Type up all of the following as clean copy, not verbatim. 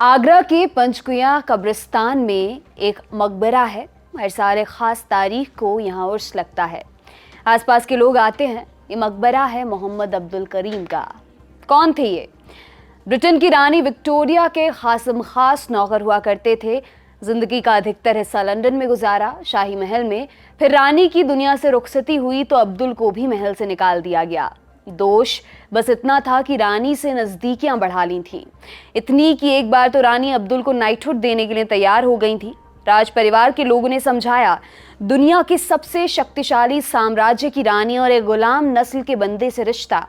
आगरा के पंचकुया कब्रिस्तान में एक मकबरा है। हर साल एक खास तारीख को यहाँ उर्स लगता है। आसपास के लोग आते हैं। ये मकबरा है मोहम्मद अब्दुल करीम का। कौन थे ये? ब्रिटेन की रानी विक्टोरिया के खासम खास नौकर हुआ करते थे। जिंदगी का अधिकतर हिस्सा लंदन में गुजारा, शाही महल में। फिर रानी की दुनिया से रुखसती हुई तो अब्दुल को भी महल से निकाल दिया गया। दोष बस इतना था कि रानी से नजदीकियां बढ़ा ली थीं। इतनी कि एक बार तो रानी अब्दुल को नाइटहुड देने के लिए तैयार हो गई थी। राज परिवार के लोगों ने समझाया, दुनिया के सबसे शक्तिशाली साम्राज्य की रानी और एक गुलाम नस्ल के बंदे से रिश्ता।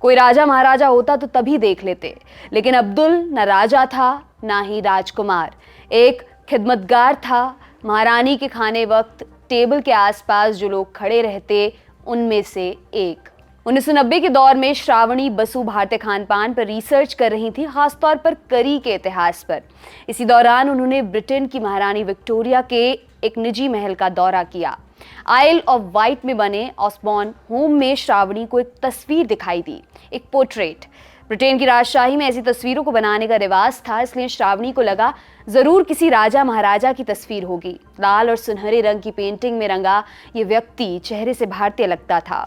कोई राजा महाराजा होता तो तभी देख लेते, लेकिन अब्दुल न राजा था ना ही राजकुमार। एक खिदमतगार था। महारानी के खाने वक्त टेबल के आसपास जो लोग खड़े रहते उनमें से एक। 1990 के दौर में श्रावणी बसु भारतीय खान पान पर रिसर्च कर रही थी, खासतौर पर करी के इतिहास पर। इसी दौरान उन्होंने ब्रिटेन की महारानी विक्टोरिया के एक निजी महल का दौरा किया। आइल ऑफ वाइट में बने ऑसबॉर्न होम में श्रावणी को एक तस्वीर दिखाई दी, एक पोर्ट्रेट। ब्रिटेन की राजशाही में ऐसी तस्वीरों को बनाने का रिवाज था, इसलिए श्रावणी को लगा जरूर किसी राजा महाराजा की तस्वीर होगी। लाल और सुनहरे रंग की पेंटिंग में रंगा ये व्यक्ति चेहरे से भारतीय लगता था।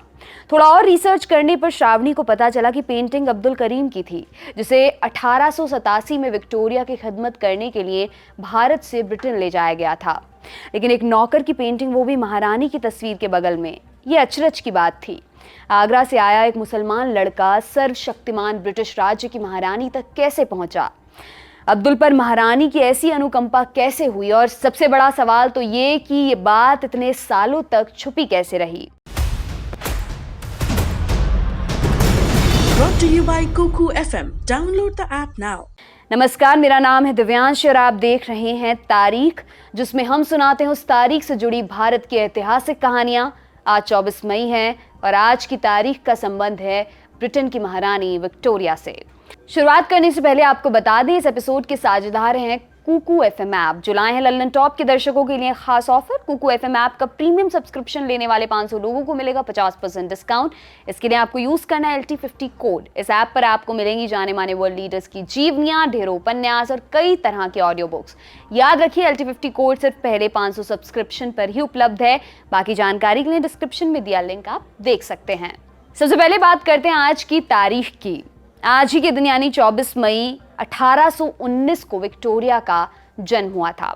थोड़ा और रिसर्च करने पर श्रावणी को पता चला कि पेंटिंग अब्दुल करीम की थी, जिसे 1887 में विक्टोरिया की खिदमत करने के लिए भारत से ब्रिटेन ले जाया गया था। लेकिन एक नौकर की पेंटिंग, वो भी महारानी की तस्वीर के बगल में। ये अचरज की बात थी। आगरा से आया एक मुसलमान लड़का सर्वशक्तिमान ब्रिटिश राज्य की महारानी तक कैसे पहुंचा? अब्दुल पर महारानी की ऐसी अनुकंपा कैसे हुई? और सबसे बड़ा सवाल तो ये कि ये बात इतने सालों तक छुपी कैसे रही? Brought to you by Kuku FM. Download the app now. नमस्कार, मेरा नाम है दिव्यांश और आप देख रहे हैं तारीख, जिसमें हम सुनाते हैं उस तारीख से जुड़ी भारत की ऐतिहासिक कहानियां। आज 24 मई है और आज की तारीख का संबंध है ब्रिटेन की महारानी विक्टोरिया से। शुरुआत करने से पहले आपको बता दें, इस एपिसोड के साझेदार हैं कुकू एफएम ऐप, जो लाए हैं लंदन टॉप के दर्शकों के लिए खास ऑफर। कुकू एफएम ऐप का प्रीमियम सब्सक्रिप्शन लेने वाले 500 लोगों को मिलेगा 50% डिस्काउंट। इसके लिए आपको यूज करना है LT50 कोड। इस ऐप पर आपको मिलेंगी जाने माने वर्ल्ड लीडर्स की जीवनियां, ढेरों उपन्यास और कई तरह के ऑडियो बुक्स। याद रखिए, LT50 कोड सिर्फ पहले 500 सब्सक्रिप्शन पर ही उपलब्ध है। बाकी जानकारी के लिए डिस्क्रिप्शन में दिया लिंक आप देख सकते हैं। सबसे पहले बात करते हैं आज की तारीख की। आज ही के दिन यानी 24 मई 1819 को विक्टोरिया का जन्म हुआ था।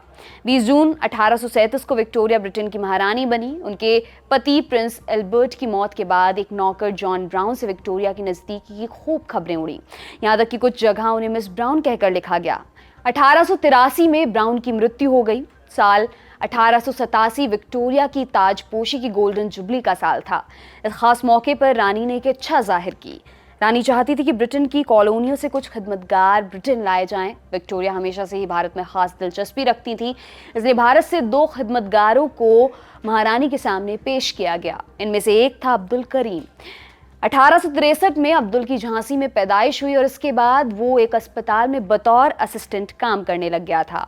20 जून 1837 को विक्टोरिया ब्रिटेन की महारानी बनी। उनके पति प्रिंस एल्बर्ट की मौत के बाद एक नौकर जॉन ब्राउन से विक्टोरिया की नज़दीकी की खूब खबरें उड़ी। यहाँ तक कि कुछ जगह उन्हें मिस ब्राउन कहकर लिखा गया। 1883 में ब्राउन की मृत्यु हो गई। साल 1887 विक्टोरिया की ताजपोशी की गोल्डन जुबली का साल था। इस खास मौके पर रानी ने एक इच्छा जाहिर की। रानी चाहती थी कि ब्रिटेन की कॉलोनियों से कुछ खिदमतगार ब्रिटेन लाए जाएं। विक्टोरिया हमेशा से ही भारत में खास दिलचस्पी रखती थी, इसलिए भारत से 2 खिदमतगारों को महारानी के सामने पेश किया गया। इनमें से एक था अब्दुल करीम। 1863 में अब्दुल की झांसी में पैदाइश हुई और इसके बाद वो एक अस्पताल में बतौर असिस्टेंट काम करने लग गया था।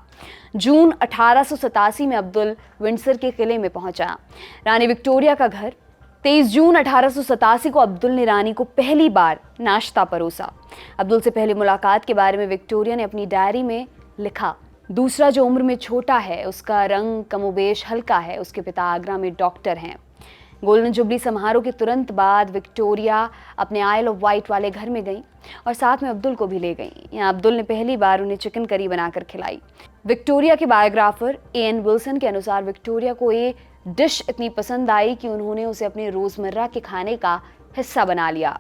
जून 1887 में अब्दुल विंडसर के किले में पहुंचा, रानी विक्टोरिया का घर। 23 जून 1887 को अब्दुल ने रानी को पहली बार नाश्ता परोसा। अब्दुल से पहली मुलाकात के बारे में विक्टोरिया ने अपनी डायरी में लिखा, दूसरा जो उम्र में छोटा है उसका रंग कमोबेश हल्का है, उसके पिता आगरा में डॉक्टर हैं। गोल्डन जुबली समारोह के तुरंत बाद विक्टोरिया अपने आइल ऑफ वाइट वाले घर में गई और साथ में अब्दुल को भी ले गई। यहाँ अब्दुल ने पहली बार उन्हें चिकन करी बनाकर खिलाई। विक्टोरिया के बायोग्राफर AN विल्सन के अनुसार विक्टोरिया को ये डिश इतनी पसंद आई कि उन्होंने उसे अपने रोजमर्रा के खाने का हिस्सा बना लिया।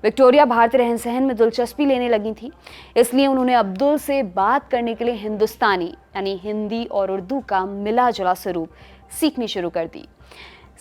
विक्टोरिया भारतीय रहन सहन में दिलचस्पी लेने लगी थी, इसलिए उन्होंने अब्दुल से बात करने के लिए हिंदुस्तानी यानी हिंदी और उर्दू का मिला जुला स्वरूप सीखनी शुरू कर दी।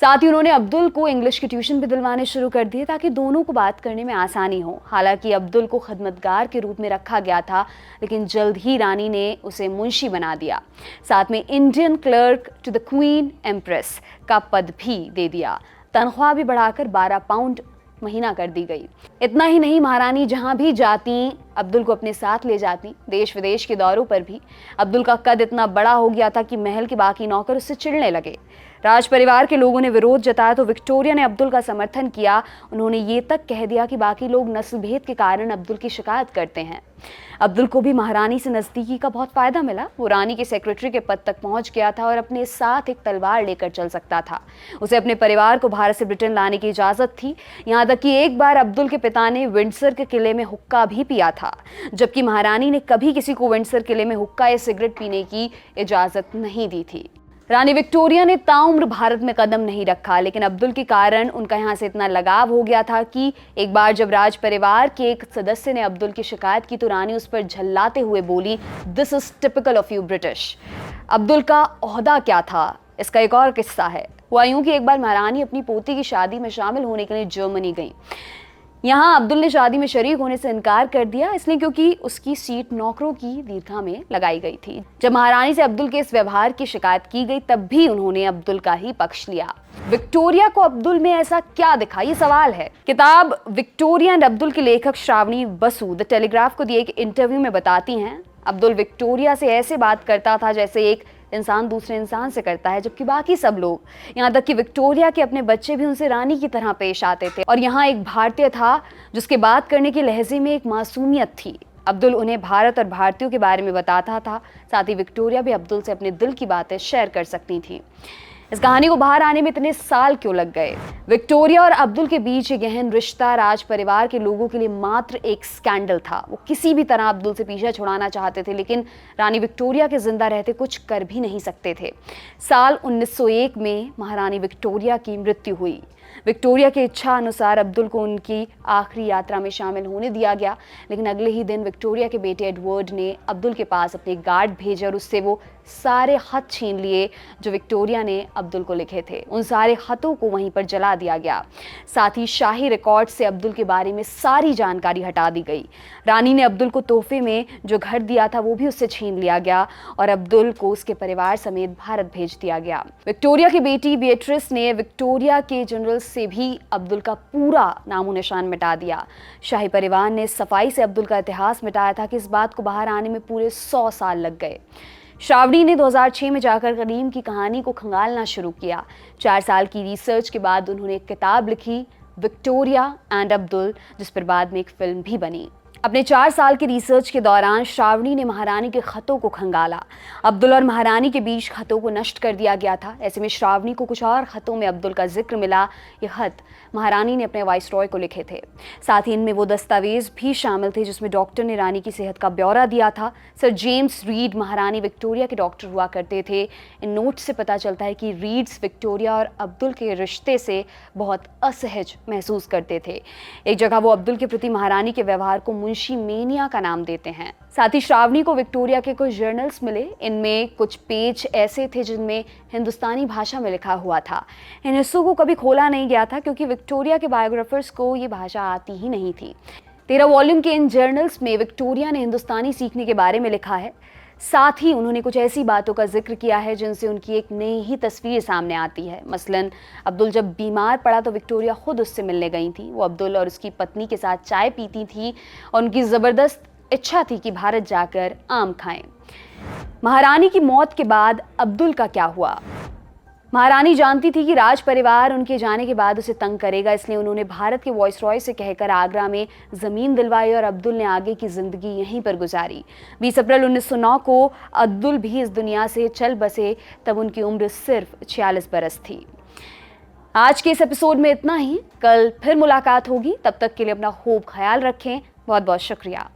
साथ ही उन्होंने अब्दुल को इंग्लिश के ट्यूशन भी दिलवाने शुरू कर दिए ताकि दोनों को बात करने में आसानी हो। हालांकि अब्दुल को खिदमतगार के रूप में रखा गया था, लेकिन जल्द ही रानी ने उसे मुंशी बना दिया। साथ में Indian clerk to the queen empress का पद भी दे दिया। तनख्वाह भी बढ़ाकर 12 पाउंड महीना कर दी गई। इतना ही नहीं, महारानी जहां भी जाती अब्दुल को अपने साथ ले जाती। देश विदेश के दौरों पर भी अब्दुल का कद इतना बड़ा हो गया था कि महल के बाकी नौकर उससे चिढ़ने लगे। राज परिवार के लोगों ने विरोध जताया तो विक्टोरिया ने अब्दुल का समर्थन किया। उन्होंने ये तक कह दिया कि बाकी लोग नस्ल भेद के कारण अब्दुल की शिकायत करते हैं। अब्दुल को भी महारानी से नजदीकी का बहुत फायदा मिला। वो रानी के सेक्रेटरी के पद तक पहुंच गया था और अपने साथ एक तलवार लेकर चल सकता था। उसे अपने परिवार को भारत से ब्रिटेन लाने की इजाजत थी। यहां तक कि एक बार अब्दुल के पिता ने विंडसर के किले में हुक्का भी पिया था, जबकि महारानी ने कभी किसी को विंडसर किले में हुक्का या सिगरेट पीने की इजाजत नहीं दी थी। रानी विक्टोरिया ने ताउम्र भारत में कदम नहीं रखा, लेकिन अब्दुल के कारण उनका यहाँ से इतना लगाव हो गया था कि एक बार जब राज परिवार के एक सदस्य ने अब्दुल की शिकायत की तो रानी उस पर झल्लाते हुए बोली, this is typical of you British. Abdul का ओहदा क्या था, इसका एक और किस्सा है। हुआ यूं कि एक बार महारानी अपनी पोती की शादी में शामिल होने के लिए जर्मनी गई। यहाँ अब्दुल ने शादी में शरीक होने से इनकार कर दिया, इसलिए क्योंकि उसकी सीट नौकरों की दीर्घा में लगाई गई थी। जब महारानी से अब्दुल के इस व्यवहार की शिकायत की गई तब भी उन्होंने अब्दुल का ही पक्ष लिया। विक्टोरिया को अब्दुल में ऐसा क्या दिखा, ये सवाल है। किताब विक्टोरिया एंड अब्दुल की लेखक श्रावणी बसु द टेलीग्राफ को दिए एक इंटरव्यू में बताती हैं, अब्दुल विक्टोरिया से ऐसे बात करता था जैसे एक इंसान दूसरे इंसान से करता है, जबकि बाकी सब लोग, यहाँ तक कि विक्टोरिया के अपने बच्चे भी उनसे रानी की तरह पेश आते थे। और यहाँ एक भारतीय था जिसके बात करने के लहजे में एक मासूमियत थी। अब्दुल उन्हें भारत और भारतीयों के बारे में बताता था, साथ ही विक्टोरिया भी अब्दुल से अपने दिल की बातें शेयर कर सकती थी। इस कहानी को बाहर आने में इतने साल क्यों लग गए? विक्टोरिया और अब्दुल के बीच ये गहन रिश्ता राज परिवार के लोगों के लिए मात्र एक स्कैंडल था। वो किसी भी तरह अब्दुल से पीछा छुड़ाना चाहते थे, लेकिन रानी विक्टोरिया के जिंदा रहते कुछ कर भी नहीं सकते थे। साल 1901 में महारानी विक्टोरिया की मृत्यु हुई। विक्टोरिया की इच्छा अनुसार अब्दुल को उनकी आखिरी यात्रा में शामिल होने दिया गया, लेकिन अगले ही दिन विक्टोरिया के बेटे एडवर्ड ने अब्दुल के पास अपने गार्ड भेजे और उससे वो सारे खत छीन लिए जो विक्टोरिया ने अब्दुल को लिखे थे। उन सारे खतों को वहीं पर जला दिया गया। साथ ही शाही रिकॉर्ड से अब्दुल के बारे में सारी जानकारी हटा दी गई। रानी ने अब्दुल को तोहफे में जो घर दिया था वो भी उससे छीन लिया गया और अब्दुल को उसके परिवार समेत भारत भेज दिया गया। विक्टोरिया की बेटी बेट्रिस ने विक्टोरिया के जनरल से भी अब्दुल का पूरा नामो निशान मिटा दिया। शाही परिवार ने सफाई से अब्दुल का इतिहास मिटाया था कि इस बात को बाहर आने में पूरे 100 साल लग गए। श्रावणी ने 2006 में जाकर करीम की कहानी को खंगालना शुरू किया। 4 साल की रिसर्च के बाद उन्होंने एक किताब लिखी, विक्टोरिया एंड अब्दुल, जिस पर बाद में एक फिल्म भी बनी। अपने 4 साल की रिसर्च के दौरान श्रावणी ने महारानी के खतों को खंगाला। अब्दुल और महारानी के बीच खतों को नष्ट कर दिया गया था। ऐसे में श्रावणी को कुछ और खतों में अब्दुल का जिक्र मिला। ये खत महारानी ने अपने वाइसरॉय को लिखे थे। साथ ही इनमें वो दस्तावेज भी शामिल थे जिसमें डॉक्टर ने रानी की सेहत का ब्यौरा दिया था। सर जेम्स रीड महारानी विक्टोरिया के डॉक्टर हुआ करते थे। इन नोट से पता चलता है कि रीड्स विक्टोरिया और अब्दुल के रिश्ते से बहुत असहज महसूस करते थे। एक जगह वो अब्दुल के प्रति महारानी के व्यवहार को मुंशी मेनिया का नाम देते हैं। साथ ही श्रावणी को विक्टोरिया के कुछ जर्नल्स मिले। इनमें कुछ पेज ऐसे थे जिनमें हिंदुस्तानी भाषा में लिखा हुआ था। इन हिस्सों को कभी खोला नहीं गया था क्योंकि विक्टोरिया के बायोग्राफर्स को ये भाषा आती ही नहीं थी। 13 वॉल्यूम के इन जर्नल्स में विक्टोरिया ने हिंदुस्तानी सीखने के बारे में लिखा है। साथ ही उन्होंने कुछ ऐसी बातों का जिक्र किया है जिनसे उनकी एक नई ही तस्वीर सामने आती है। मसलन अब्दुल जब बीमार पड़ा तो विक्टोरिया खुद उससे मिलने गई थी। वो अब्दुल और उसकी पत्नी के साथ चाय पीती थी और उनकी ज़बरदस्त इच्छा थी कि भारत जाकर आम खाएं। महारानी की मौत के बाद अब्दुल का क्या हुआ? महारानी जानती थी कि राज परिवार उनके जाने के बाद उसे तंग करेगा, इसलिए उन्होंने भारत के वॉइसरॉय से कहकर आगरा में ज़मीन दिलवाई और अब्दुल ने आगे की ज़िंदगी यहीं पर गुजारी। 20 अप्रैल 1909 को अब्दुल भी इस दुनिया से चल बसे। तब उनकी उम्र सिर्फ 46 बरस थी। आज के इस एपिसोड में इतना ही। कल फिर मुलाकात होगी। तब तक के लिए अपना खूब ख्याल रखें। बहुत बहुत शुक्रिया।